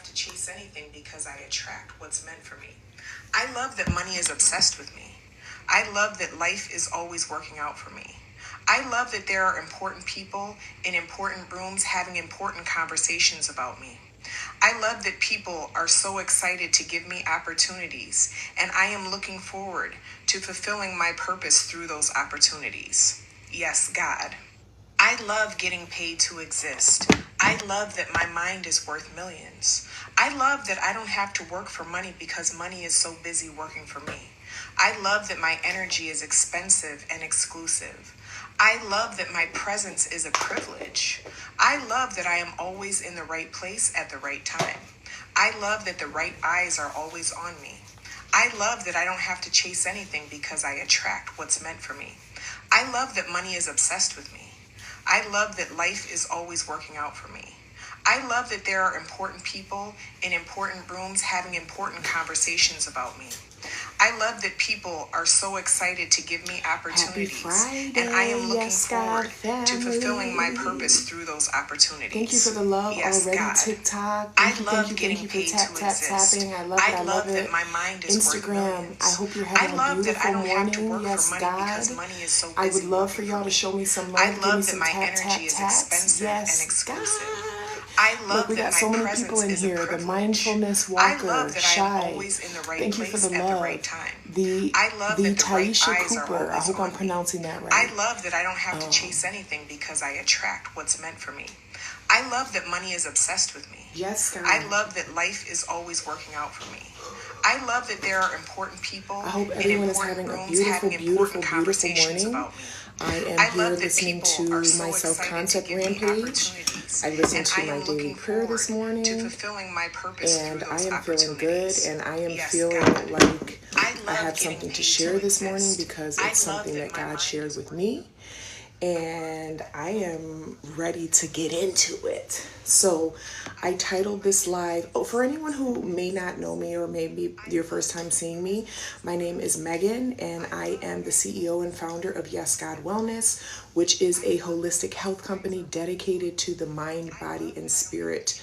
have to chase anything because I attract what's meant for me. I love that money is obsessed with me. I love that life is always working out for me. I love that there are important people in important rooms having important conversations about me. I love that people are so excited to give me opportunities, and I am looking forward to fulfilling my purpose through those opportunities. Yes, God. I love getting paid to exist. I love that my mind is worth millions. I love that I don't have to work for money because money is so busy working for me. I love that my energy is expensive and exclusive. I love that my presence is a privilege. I love that I am always in the right place at the right time. I love that the right eyes are always on me. I love that I don't have to chase anything because I attract what's meant for me. I love that money is obsessed with me. I love that life is always working out for me. I love that there are important people in important rooms having important conversations about me. I love that people are so excited to give me opportunities, and I am looking forward to fulfilling my purpose through those opportunities. Thank you for the love yes, already, God. TikTok. I love getting thank you paid for tap, to tap, exist. tapping. I love it. I love that my mind is worth Instagram. millions. I hope you're having I love a that I beautiful don't have to morning. work Yes, for money God. because money is so busy. I would love for working y'all me. to show me some love. I Give me love that some my tap, energy tap, is taps. expensive Yes, and exclusive. God. I love Look, we that got my so many presence people in is a here. The privilege. mindfulness I walker, love that Shy. I am always in the right Thank you for place the at love. the right time. The I love that the right Taisha eyes are Cooper. I always hope I'm on me. pronouncing that right. I love that I don't have to chase anything because I attract what's meant for me. I love that money is obsessed with me. Yes, God. I love that life is always working out for me. I love that there are important people I hope in everyone is important having a rooms beautiful, having beautiful, important beautiful conversations morning. about me. I am I here love that listening people to are so my excited self-concept to give me rampage. opportunities, I listened and to I my am daily looking prayer this forward to morning, fulfilling my purpose through and I those am feeling good, opportunities. and I am Yes, feeling God. like I I love have getting something to paid share to this morning exist. because I it's love something that my God mind shared is with me, and I am ready to get into it. So I titled this live, for anyone who may not know me or maybe your first time seeing me, my name is Megan, and I am the CEO and founder of Yes God Wellness, which is a holistic health company dedicated to the mind, body, and spirit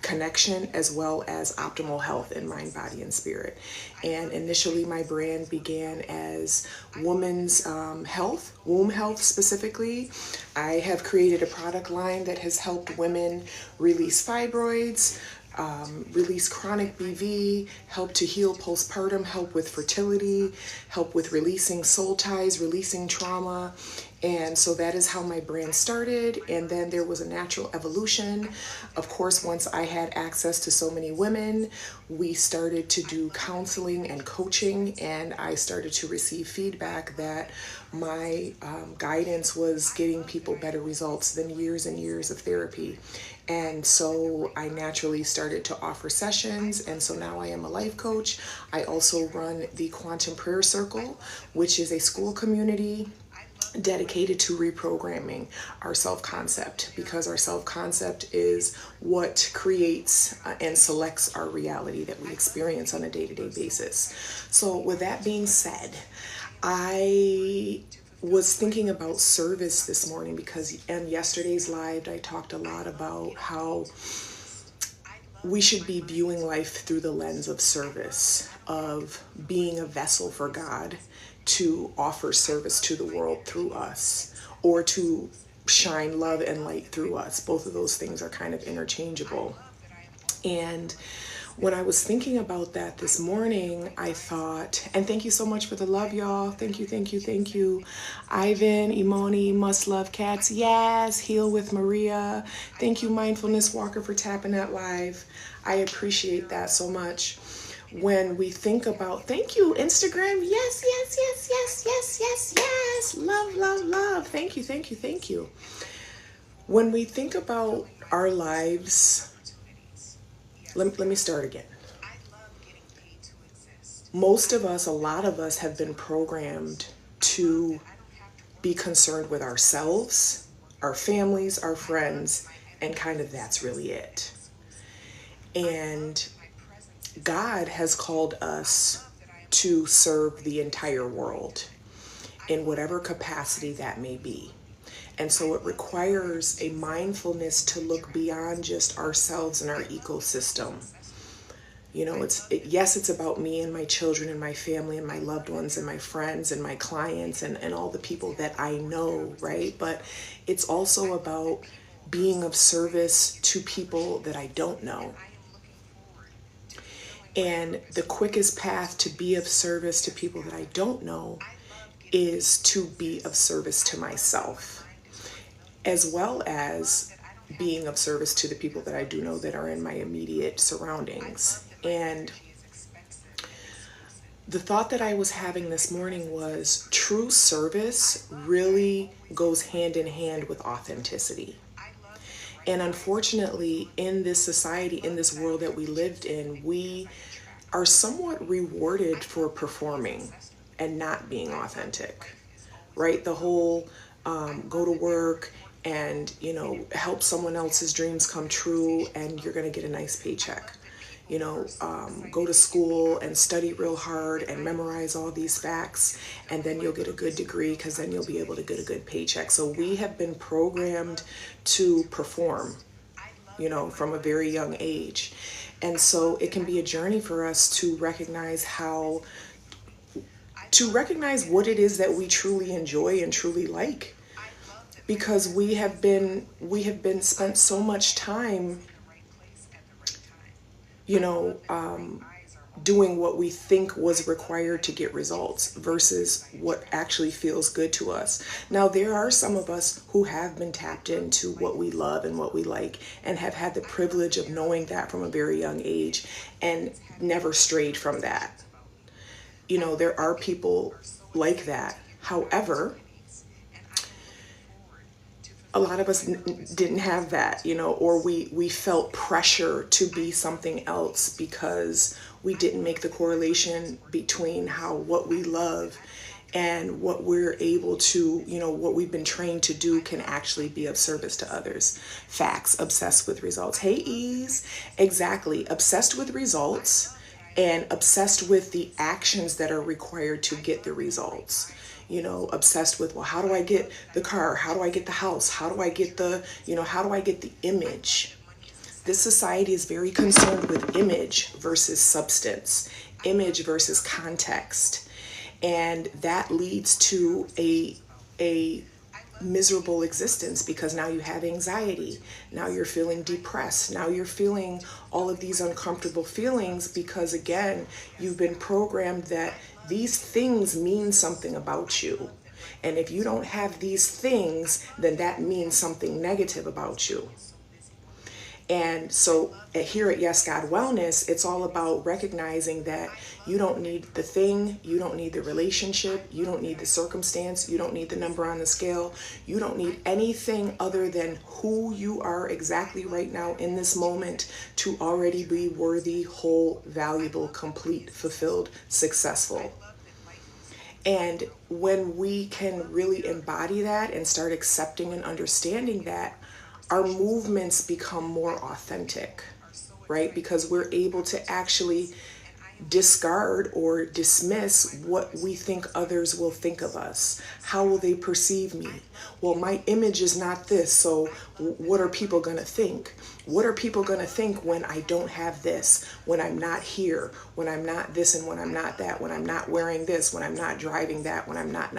connection, as well as optimal health in mind, body, and spirit. And initially, my brand began as women's health, womb health specifically. I have created a product line that has helped women release fibroids, release chronic BV, help to heal postpartum, help with fertility, help with releasing soul ties, releasing trauma. And so that is how my brand started. And then there was a natural evolution. Of course, once I had access to so many women, we started to do counseling and coaching, and I started to receive feedback that my guidance was getting people better results than years and years of therapy. And so I naturally started to offer sessions, and so now I am a life coach. I also run the Quantum Prayer Circle, which is a school community dedicated to reprogramming our self-concept, because our self-concept is what creates and selects our reality that we experience on a day-to-day basis. So with that being said, I was thinking about service this morning because in yesterday's live I talked a lot about how we should be viewing life through the lens of service, of being a vessel for God to offer service to the world through us, or to shine love and light through us. Both of those things are kind of interchangeable. And when I was thinking about that this morning, I thought, and thank you so much for the love, y'all. Thank you, thank you, thank you. Ivan, Imoni, must love cats. Yes, heal with Maria. Thank you, Mindfulness Walker, for tapping that live. I appreciate that so much. When we think about, thank you, Instagram. Yes, yes, yes, yes, yes, yes, yes. Love, love, love. Thank you, thank you, thank you. When we think about our lives, let me start again. Most of us, a lot of us have been programmed to be concerned with ourselves, our families, our friends, and kind of that's really it. And God has called us to serve the entire world in whatever capacity that may be. And so it requires a mindfulness to look beyond just ourselves and our ecosystem. You know, yes, it's about me and my children and my family and my loved ones and my friends and my clients and all the people that I know, right? But it's also about being of service to people that I don't know. And the quickest path to be of service to people that I don't know is to be of service to myself, as well as being of service to the people that I do know that are in my immediate surroundings. And the thought that I was having this morning was true service really goes hand in hand with authenticity. And unfortunately, in this society, in this world that we lived in, we are somewhat rewarded for performing and not being authentic, right? The whole go to work and, you know, help someone else's dreams come true and you're going to get a nice paycheck. You know, go to school and study real hard and memorize all these facts, and then you'll get a good degree because then you'll be able to get a good paycheck. So we have been programmed to perform, you know, from a very young age. And so it can be a journey for us to recognize what it is that we truly enjoy and truly like. Because we have been spent so much time, you know, doing what we think was required to get results versus what actually feels good to us. Now, there are some of us who have been tapped into what we love and what we like and have had the privilege of knowing that from a very young age and never strayed from that. You know, there are people like that. However, a lot of us didn't have that, you know, or we felt pressure to be something else because we didn't make the correlation between what we love and what we're able to, you know, what we've been trained to do can actually be of service to others. Facts, obsessed with results. Hey, Ease, exactly. Obsessed with results and obsessed with the actions that are required to get the results. You know, obsessed with, well, how do I get the car? How do I get the house? How do I get how do I get the image? This society is very concerned with image versus substance, image versus context. And that leads to a miserable existence because now you have anxiety. Now you're feeling depressed. Now you're feeling all of these uncomfortable feelings because, again, you've been programmed that these things mean something about you. And if you don't have these things, then that means something negative about you. And so here at Yes God Wellness, it's all about recognizing that you don't need the thing, you don't need the relationship, you don't need the circumstance, you don't need the number on the scale, you don't need anything other than who you are exactly right now in this moment to already be worthy, whole, valuable, complete, fulfilled, successful. And when we can really embody that and start accepting and understanding that, our movements become more authentic, right? Because we're able to actually discard or dismiss what we think others will think of us. How will they perceive me? Well, my image is not this, so what are people going to think? What are people going to think when I don't have this, when I'm not here, when I'm not this and when I'm not that, when I'm not wearing this, when I'm not driving that, when I'm not.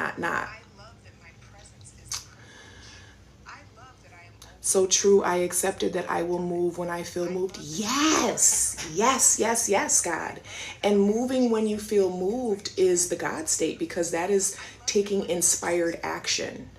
So true, I accepted that I will move when I feel moved. Yes, God. And moving when you feel moved is the God state because that is taking inspired action.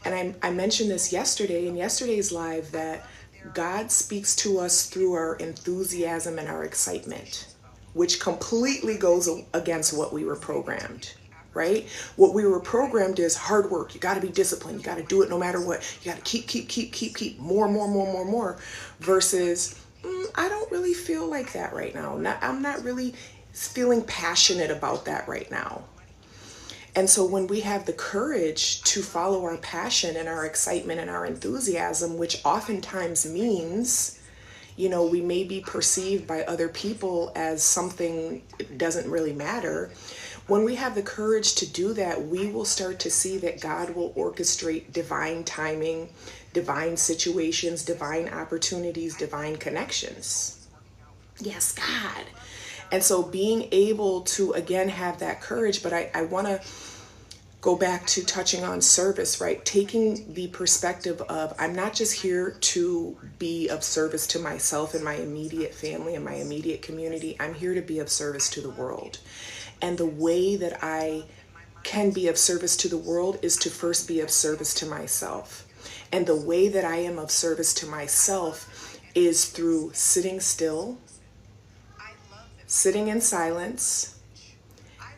And I mentioned this yesterday in yesterday's live that God speaks to us through our enthusiasm and our excitement, which completely goes against what we were programmed. Right? What we were programmed is hard work. You got to be disciplined. You got to do it no matter what. You got to keep more versus I don't really feel like that right now. I'm not really feeling passionate about that right now. And so when we have the courage to follow our passion and our excitement and our enthusiasm, which oftentimes means, You know, we may be perceived by other people as something that doesn't really matter. When we have the courage to do that, we will start to see that God will orchestrate divine timing, divine situations, divine opportunities, divine connections. Yes, God. And so being able to, again, have that courage, but I want to go back to touching on service, right? Taking the perspective of, I'm not just here to be of service to myself and my immediate family and my immediate community. I'm here to be of service to the world. And the way that I can be of service to the world is to first be of service to myself. And the way that I am of service to myself is through sitting still, sitting in silence,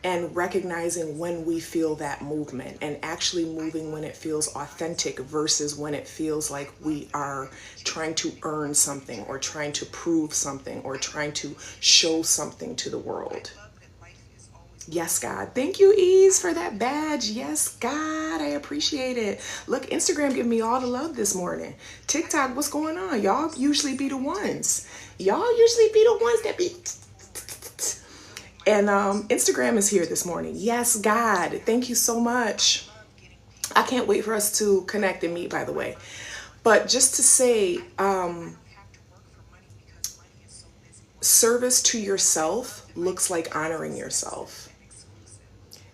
and recognizing when we feel that movement, and actually moving when it feels authentic versus when it feels like we are trying to earn something or trying to prove something or trying to show something to the world. Yes, God. Thank you, Ease, for that badge. Yes, God. I appreciate it. Look, Instagram giving me all the love this morning. TikTok, what's going on? Y'all usually be the ones. Y'all usually be the ones that be... And Instagram is here this morning. Yes, God. Thank you so much. I can't wait for us to connect and meet, by the way. But just to say, service to yourself looks like honoring yourself.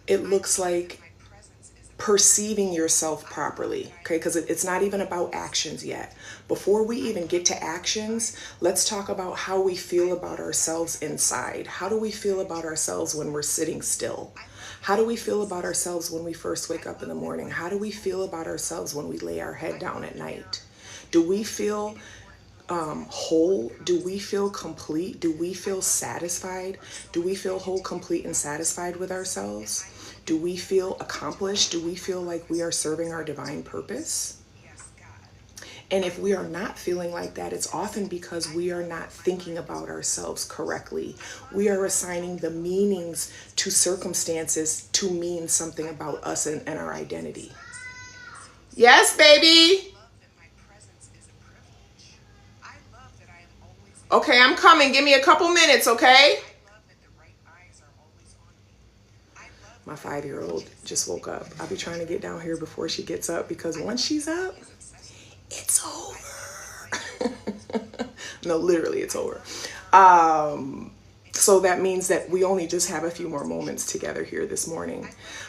It looks like perceiving yourself properly, okay? Because it's not even about actions yet. Before we even get to actions, let's talk about how we feel about ourselves inside. How do we feel about ourselves when we're sitting still? How do we feel about ourselves when we first wake up in the morning? How do we feel about ourselves when we lay our head down at night? Do we feel whole? Do we feel complete? Do we feel satisfied? Do we feel whole, complete, and satisfied with ourselves? Do we feel accomplished? Do we feel like we are serving our divine purpose? And if we are not feeling like that, it's often because we are not thinking about ourselves correctly. We are assigning the meanings to circumstances to mean something about us and our identity. Yes, baby. Okay, I'm coming. Give me a couple minutes, okay? My 5-year-old just woke up. I'll be trying to get down here before she gets up because once she's up, it's over. No, literally, it's over. So that means that we only just have a few more moments together here this morning.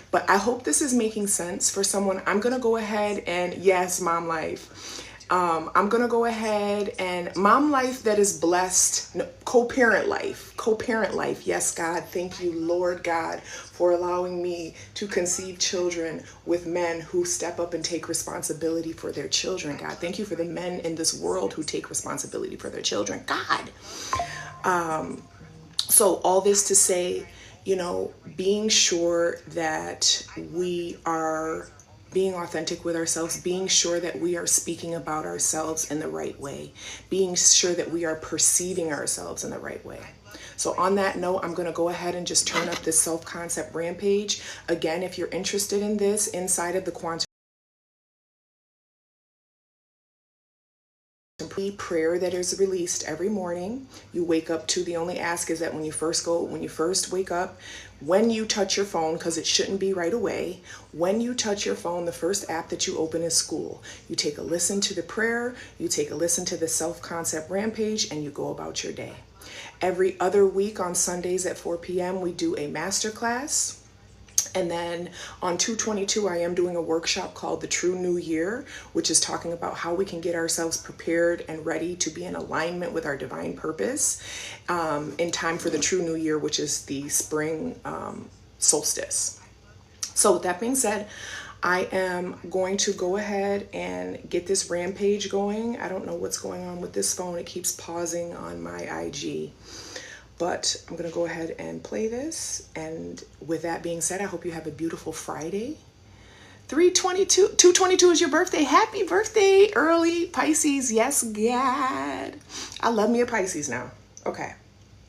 But I hope this is making sense for someone. I'm going to go ahead and, yes, Mom Life. I'm going to go ahead and Mom Life that is blessed, no, co-parent life. Yes, God. Thank you, Lord God, for allowing me to conceive children with men who step up and take responsibility for their children, God. Thank you for the men in this world who take responsibility for their children, God. So all this to say, you know, being sure that we are being authentic with ourselves, being sure that we are speaking about ourselves in the right way, being sure that we are perceiving ourselves in the right way. So on that note, I'm going to go ahead and just turn up this self-concept rampage. Again, if you're interested in this, inside of the quantum prayer that is released every morning, you wake up to, the only ask is that when you first wake up, when you touch your phone, because it shouldn't be right away, when you touch your phone, the first app that you open is school. You take a listen to the prayer, you take a listen to the self-concept rampage, and you go about your day. Every other week on Sundays at 4 p.m. we do a masterclass. And then on 2/22, I am doing a workshop called The True New Year, which is talking about how we can get ourselves prepared and ready to be in alignment with our divine purpose in time for the True New Year, which is the spring solstice. So with that being said, I am going to go ahead and get this rampage going. I don't know what's going on with this phone. It keeps pausing on my IG. But I'm going to go ahead and play this. And with that being said, I hope you have a beautiful Friday. 2/22 is your birthday. Happy birthday, early Pisces. Yes, God. I love me a Pisces now. Okay.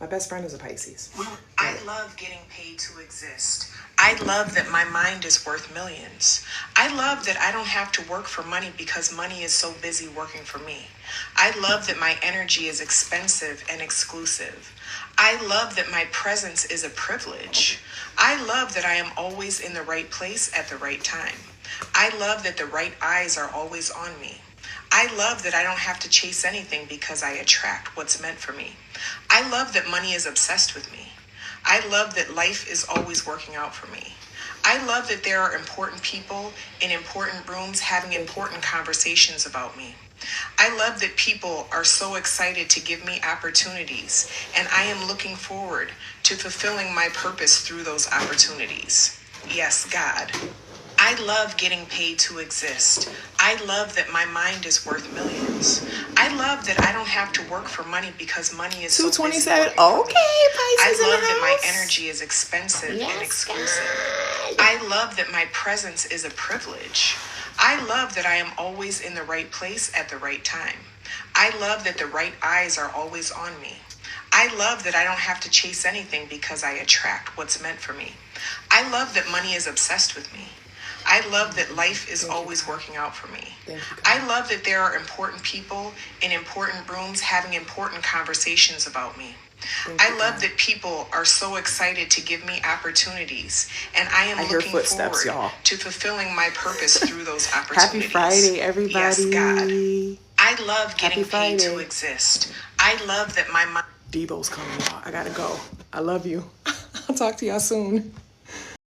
My best friend is a Pisces. I love getting paid to exist. I love that my mind is worth millions. I love that I don't have to work for money because money is so busy working for me. I love that my energy is expensive and exclusive. I love that my presence is a privilege. I love that I am always in the right place at the right time. I love that the right eyes are always on me. I love that I don't have to chase anything because I attract what's meant for me. I love that money is obsessed with me. I love that life is always working out for me. I love that there are important people in important rooms having important conversations about me. I love that people are so excited to give me opportunities, and I am looking forward to fulfilling my purpose through those opportunities. Yes, God. I love getting paid to exist. I love that my mind is worth millions. I love that I don't have to work for money because money is so busy 227. working for me. Okay, Pisces I love in the that my house. energy is expensive and Yes, exclusive. God. I love that my presence is a privilege. I love that I am always in the right place at the right time. I love that the right eyes are always on me. I love that I don't have to chase anything because I attract what's meant for me. I love that money is obsessed with me. I love that life is always working out for me. I love that there are important people in important rooms having important conversations about me. I love that people are so excited to give me opportunities, and I am hear looking footsteps, forward y'all. to fulfilling my purpose through those opportunities. Happy Friday, everybody. Yes, God. I love getting paid to Friday. exist. I love that my mind. Debo's coming, y'all. I gotta go. I love you. I'll talk to y'all soon.